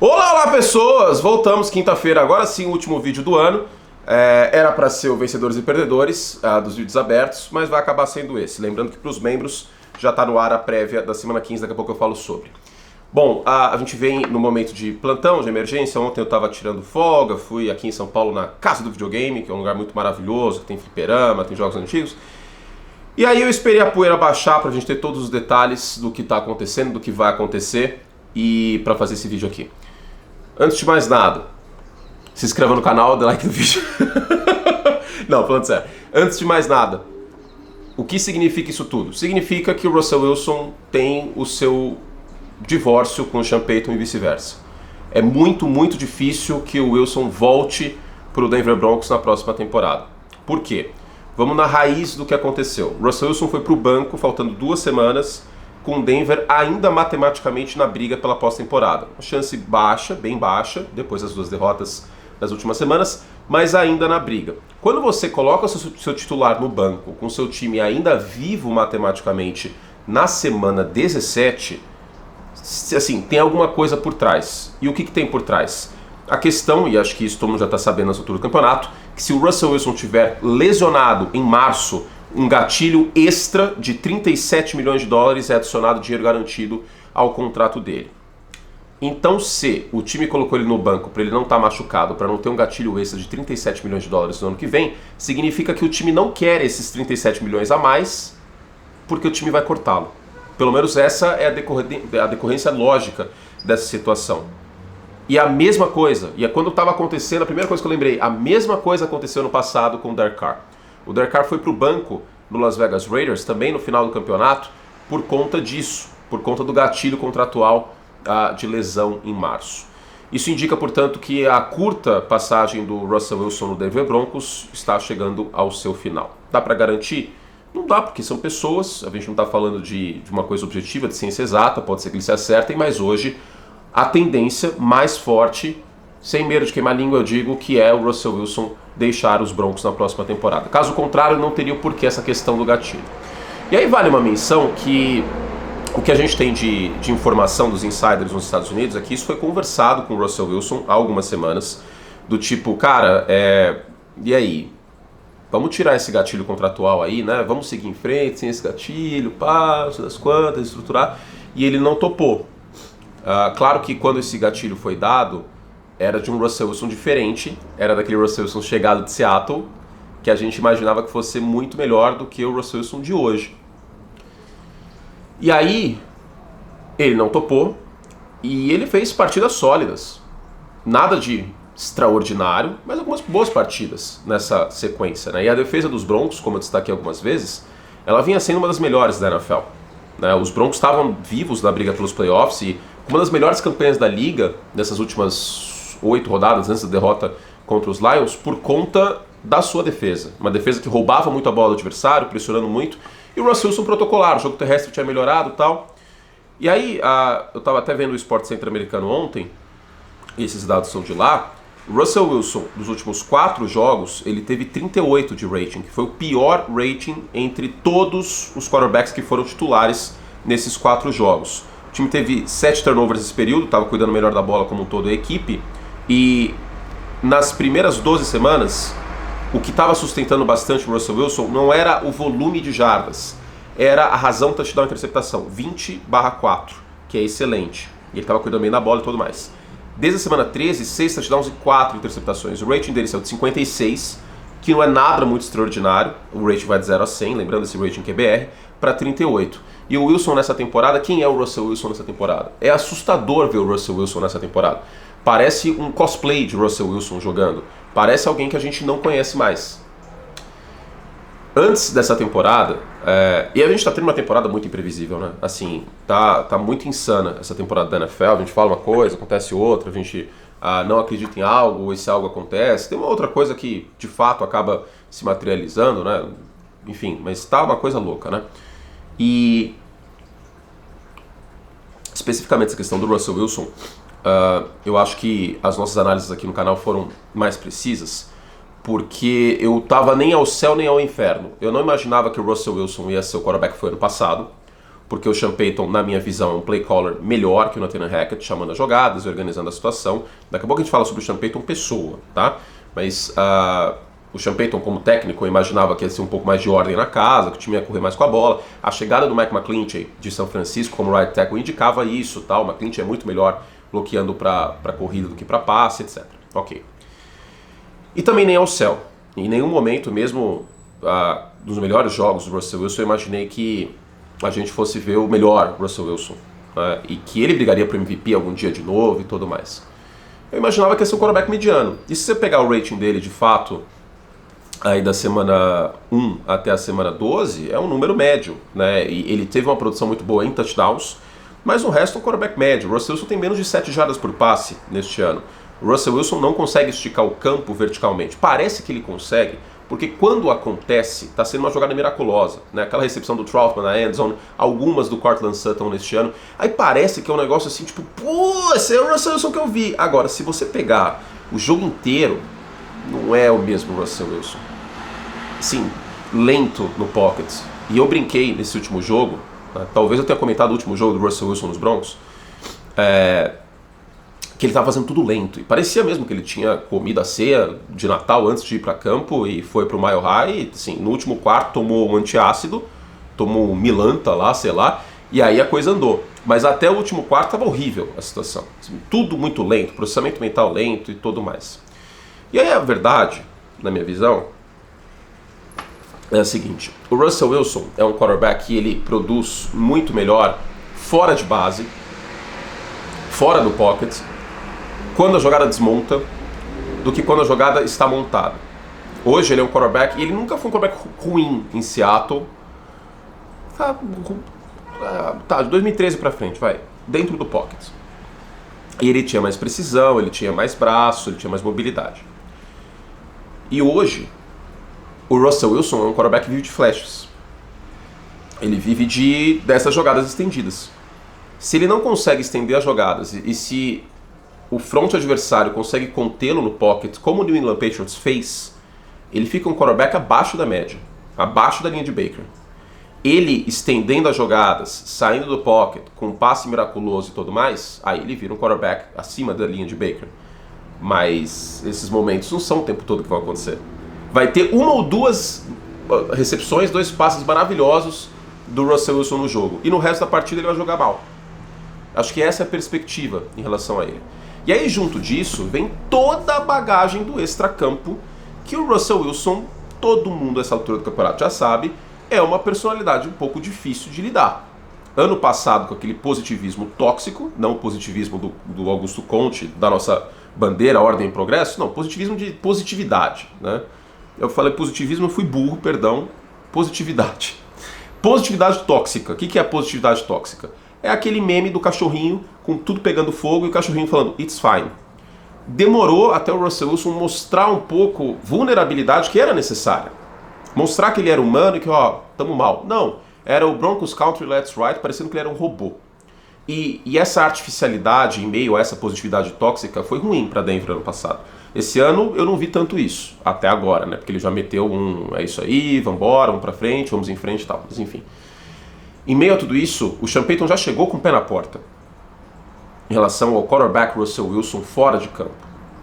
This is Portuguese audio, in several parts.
Olá, olá pessoas! Voltamos quinta-feira, agora sim o último vídeo do ano. Era para ser o Vencedores e Perdedores dos vídeos abertos, mas vai acabar sendo esse. Lembrando que para os membros já está no ar a prévia da semana 15, daqui a pouco eu falo sobre. Bom, a gente vem no momento de plantão, de emergência. Ontem eu estava tirando folga, fui aqui em São Paulo na Casa do Videogame, que é um lugar muito maravilhoso, que tem fliperama, tem jogos antigos. E aí eu esperei a poeira baixar para a gente ter todos os detalhes do que está acontecendo, do que vai acontecer e para fazer esse vídeo aqui. Antes de mais nada, se inscreva no canal, dê like no vídeo. Não, falando sério. Antes de mais nada, o que significa isso tudo? Significa que o Russell Wilson tem o seu divórcio com o Sean Payton e vice-versa. É muito, muito difícil que o Wilson volte para o Denver Broncos na próxima temporada. Por quê? Vamos na raiz do que aconteceu. O Russell Wilson foi para o banco, faltando 2 semanas, com o Denver ainda matematicamente na briga pela pós-temporada. Uma chance baixa, bem baixa, depois das 2 derrotas das últimas semanas, mas ainda na briga. Quando você coloca o seu titular no banco, com seu time ainda vivo matematicamente na semana 17, assim, tem alguma coisa por trás. E o que tem por trás? A questão, e acho que isso todo mundo já está sabendo nessa altura do campeonato, que se o Russell Wilson tiver lesionado em março, um gatilho extra de 37 milhões de dólares é adicionado dinheiro garantido ao contrato dele. Então, se o time colocou ele no banco para ele não estar machucado, para não ter um gatilho extra de 37 milhões de dólares no ano que vem, significa que o time não quer esses 37 milhões a mais, porque o time vai cortá-lo. Pelo menos essa é a decorrência lógica dessa situação. E a mesma coisa, e quando estava acontecendo, a primeira coisa que eu lembrei, a mesma coisa aconteceu no passado com o Derek Carr. O Derek Carr foi para o banco no Las Vegas Raiders, também no final do campeonato, por conta disso, por conta do gatilho contratual de lesão em março. Isso indica, portanto, que a curta passagem do Russell Wilson no Denver Broncos está chegando ao seu final. Dá para garantir? Não dá, porque são pessoas, a gente não está falando de uma coisa objetiva, de ciência exata, pode ser que eles se acertem, mas hoje a tendência mais forte, sem medo de queimar a língua, eu digo que é o Russell Wilson deixar os Broncos na próxima temporada. Caso contrário, não teria o porquê essa questão do gatilho. E aí vale uma menção que o que a gente tem de informação dos insiders nos Estados Unidos é que isso foi conversado com o Russell Wilson há algumas semanas, do tipo, cara, e aí? Vamos tirar esse gatilho contratual aí, né? Vamos seguir em frente sem esse gatilho, passo das quantas, estruturar. E ele não topou. Claro que quando esse gatilho foi dado, era de um Russell Wilson diferente, era daquele Russell Wilson chegado de Seattle, que a gente imaginava que fosse muito melhor do que o Russell Wilson de hoje. E aí, ele não topou, e ele fez partidas sólidas. Nada de extraordinário, mas algumas boas partidas nessa sequência, né? E a defesa dos Broncos, como eu destaquei algumas vezes, ela vinha sendo uma das melhores da NFL. Né? Os Broncos estavam vivos na briga pelos playoffs, e uma das melhores campanhas da liga, nessas últimas 8 rodadas antes da derrota contra os Lions, por conta da sua defesa. Uma defesa que roubava muito a bola do adversário, pressionando muito, e o Russell Wilson protocolar, o jogo terrestre tinha melhorado e tal. E aí, eu estava até vendo o Sport Center americano ontem, e esses dados são de lá. O Russell Wilson, nos últimos 4 jogos, ele teve 38 de rating, que foi o pior rating entre todos os quarterbacks que foram titulares nesses 4 jogos. O time teve 7 turnovers nesse período, estava cuidando melhor da bola como um todo a equipe, e nas primeiras 12 semanas, o que estava sustentando bastante o Russell Wilson não era o volume de jardas, era a razão touchdown interceptação, 20/4, que é excelente. E ele estava cuidando bem da bola e tudo mais. Desde a semana 13, 6 touchdowns e 4 interceptações. O rating dele saiu de 56, que não é nada muito extraordinário. O rating vai de 0 a 100, lembrando esse rating QBR, para 38. E o Wilson nessa temporada, quem é o Russell Wilson nessa temporada? É assustador ver o Russell Wilson nessa temporada. Parece um cosplay de Russell Wilson jogando. Parece alguém que a gente não conhece mais. Antes dessa temporada, e a gente tá tendo uma temporada muito imprevisível, né? Assim, tá muito insana essa temporada da NFL. A gente fala uma coisa, acontece outra, a gente não acredita em algo, esse algo acontece. Tem uma outra coisa que, de fato, acaba se materializando, né? Enfim, mas tá uma coisa louca, né? E, especificamente essa questão do Russell Wilson, eu acho que as nossas análises aqui no canal foram mais precisas, porque eu tava nem ao céu nem ao inferno. Eu não imaginava que o Russell Wilson ia ser o quarterback que foi ano passado, porque o Sean Payton, na minha visão, é um play caller melhor que o Nathaniel Hackett, chamando as jogadas e organizando a situação. Daqui a pouco a gente fala sobre o Sean Payton pessoa, tá? Mas o Sean Payton, como técnico, eu imaginava que ia ser um pouco mais de ordem na casa, que o time ia correr mais com a bola. A chegada do Mike McGlinchey de São Francisco como right tackle indicava isso, tá? O McGlinchey é muito melhor bloqueando para corrida do que para passe, etc. Ok. E também nem ao céu. Em nenhum momento, mesmo nos melhores jogos do Russell Wilson, eu imaginei que a gente fosse ver o melhor Russell Wilson, né? E que ele brigaria para o MVP algum dia de novo e tudo mais. Eu imaginava que ia ser um quarterback mediano. E se você pegar o rating dele de fato, aí da semana 1 até a semana 12, é um número médio, né? E ele teve uma produção muito boa em touchdowns, mas o resto é um quarterback médio. O Russell Wilson tem menos de 7 jardas por passe neste ano. O Russell Wilson não consegue esticar o campo verticalmente. Parece que ele consegue, porque quando acontece, está sendo uma jogada miraculosa, né? Aquela recepção do Troutman na endzone, algumas do Cortland Sutton neste ano. Aí parece que é um negócio assim, tipo, pô, esse é o Russell Wilson que eu vi. Agora, se você pegar o jogo inteiro, não é o mesmo Russell Wilson. Sim, lento no pocket. E eu brinquei nesse último jogo, né? Talvez eu tenha comentado o último jogo do Russell Wilson nos Broncos, que ele estava fazendo tudo lento. E parecia mesmo que ele tinha comido a ceia de Natal antes de ir para campo e foi pro Mile High. E, assim, no último quarto tomou um antiácido, tomou um Milanta lá, sei lá, e aí a coisa andou. Mas até o último quarto estava horrível a situação. Assim, tudo muito lento, processamento mental lento e tudo mais. E aí a verdade, na minha visão, é a seguinte: o Russell Wilson é um quarterback que ele produz muito melhor fora de base, fora do pocket, quando a jogada desmonta, do que quando a jogada está montada. Hoje ele é um quarterback, e ele nunca foi um quarterback ruim em Seattle. De 2013 pra frente, vai, dentro do pocket. E ele tinha mais precisão, ele tinha mais braço, ele tinha mais mobilidade. E hoje, o Russell Wilson é um quarterback que vive de flashes. Ele vive dessas jogadas estendidas. Se ele não consegue estender as jogadas, e se o front adversário consegue contê-lo no pocket, como o New England Patriots fez, ele fica um quarterback abaixo da média, abaixo da linha de Baker. Ele estendendo as jogadas, saindo do pocket, com um passe miraculoso e tudo mais, aí ele vira um quarterback acima da linha de Baker. Mas esses momentos não são o tempo todo que vão acontecer. Vai ter uma ou duas recepções, 2 passes maravilhosos do Russell Wilson no jogo. E no resto da partida ele vai jogar mal. Acho que essa é a perspectiva em relação a ele. E aí, junto disso, vem toda a bagagem do extracampo, que o Russell Wilson, todo mundo a essa altura do campeonato já sabe, é uma personalidade um pouco difícil de lidar. Ano passado, com aquele positivismo tóxico, não o positivismo do Augusto Conte, da nossa bandeira, ordem e progresso, não, positivismo de positividade, né? Eu falei positivismo, eu fui burro, perdão, positividade. Positividade tóxica. O que é a positividade tóxica? É aquele meme do cachorrinho com tudo pegando fogo e o cachorrinho falando, it's fine. Demorou até o Russell Wilson mostrar um pouco vulnerabilidade que era necessária. Mostrar que ele era humano e que, tamo mal. Não, era o Broncos Country Let's Ride, parecendo que ele era um robô. E essa artificialidade em meio a essa positividade tóxica foi ruim para Denver ano passado. Esse ano eu não vi tanto isso, até agora, né? Porque ele já meteu é isso aí, vambora, vamos pra frente, vamos em frente e tal. Mas enfim. Em meio a tudo isso, o Sean Payton já chegou com o pé na porta em relação ao quarterback Russell Wilson fora de campo.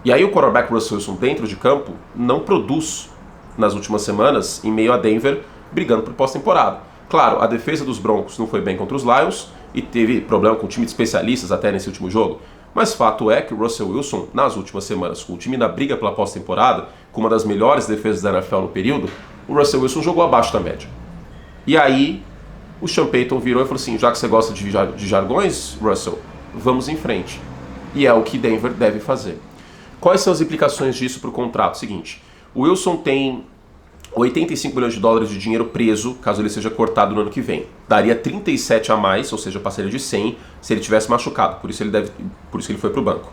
E aí o quarterback Russell Wilson dentro de campo não produz nas últimas semanas em meio a Denver brigando por pós-temporada. Claro, a defesa dos Broncos não foi bem contra os Lions e teve problema com o time de especialistas até nesse último jogo. Mas fato é que o Russell Wilson, nas últimas semanas, com o time na briga pela pós-temporada, com uma das melhores defesas da NFL no período, o Russell Wilson jogou abaixo da média. E aí, o Sean Payton virou e falou assim, já que você gosta de jargões, Russell, vamos em frente. E é o que Denver deve fazer. Quais são as implicações disso para o contrato? Seguinte, o Wilson tem 85 milhões de dólares de dinheiro preso, caso ele seja cortado no ano que vem. Daria 37 a mais, ou seja, passaria de 100 se ele tivesse machucado, por isso ele foi para o banco.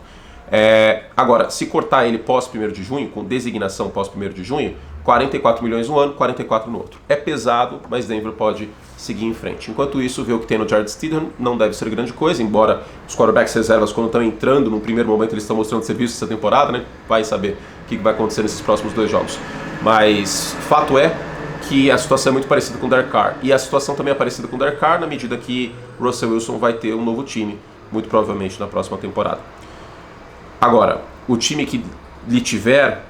Agora, se cortar ele pós 1º de junho, com designação pós 1º de junho, 44 milhões no ano, 44 no outro. É pesado, mas Denver pode seguir em frente. Enquanto isso, ver o que tem no Jarrett Stidham não deve ser grande coisa, embora os quarterbacks reservas, quando estão entrando, num primeiro momento eles estão mostrando serviço essa temporada, né? Vai saber o que vai acontecer nesses próximos 2 jogos. Mas fato é que a situação é muito parecida com o Derek Carr. E a situação também é parecida com o Derek Carr na medida que Russell Wilson vai ter um novo time, muito provavelmente na próxima temporada. Agora, o time que lhe tiver,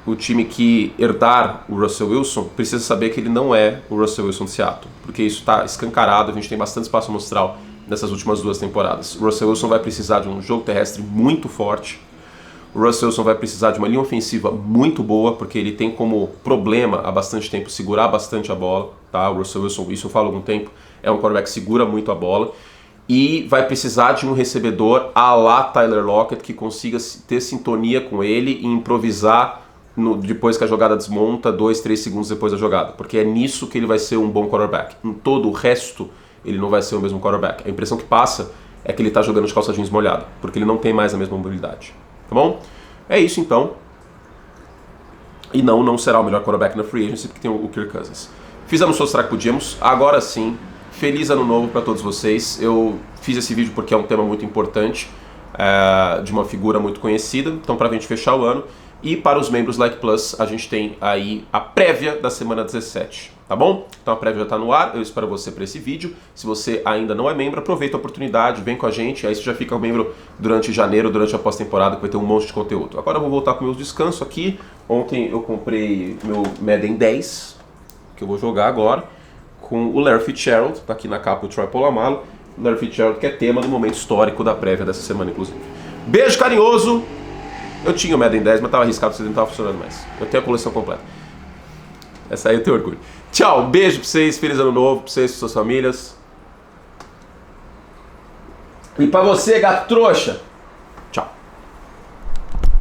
o time que herdar o Russell Wilson, precisa saber que ele não é o Russell Wilson de Seattle, porque isso está escancarado, a gente tem bastante espaço amostral nessas últimas 2 temporadas. O Russell Wilson vai precisar de um jogo terrestre muito forte, o Russell Wilson vai precisar de uma linha ofensiva muito boa, porque ele tem como problema há bastante tempo segurar bastante a bola, tá? O Russell Wilson, isso eu falo há algum tempo, é um quarterback que segura muito a bola, e vai precisar de um recebedor à la Tyler Lockett que consiga ter sintonia com ele e improvisar depois que a jogada desmonta, 2, 3 segundos depois da jogada, porque é nisso que ele vai ser um bom quarterback. Em todo o resto, ele não vai ser o mesmo quarterback. A impressão que passa é que ele está jogando de calça jeans molhada, porque ele não tem mais a mesma mobilidade. Tá bom? É isso então. E não será o melhor quarterback na free agency, porque tem o Kirk Cousins. Fizemos o que podíamos. Agora sim, feliz ano novo para todos vocês. Eu fiz esse vídeo porque é um tema muito importante, de uma figura muito conhecida. Então, para a gente fechar o ano. E para os membros Like Plus, a gente tem aí a prévia da semana 17, tá bom? Então a prévia já está no ar, eu espero você para esse vídeo. Se você ainda não é membro, aproveita a oportunidade, vem com a gente, aí você já fica membro durante janeiro, durante a pós-temporada, que vai ter um monte de conteúdo. Agora eu vou voltar com o meu descanso aqui. Ontem eu comprei meu Madden 10, que eu vou jogar agora, com o Larry Fitzgerald, tá aqui na capa o Troy Polamalu. Larry Fitzgerald, que é tema do momento histórico da prévia dessa semana, inclusive. Beijo carinhoso! Eu tinha o Madden 10, mas estava arriscado, porque não estava funcionando mais. Eu tenho a coleção completa. Essa aí eu tenho orgulho. Tchau, beijo pra vocês, feliz ano novo pra vocês e suas famílias. E pra você, gato trouxa!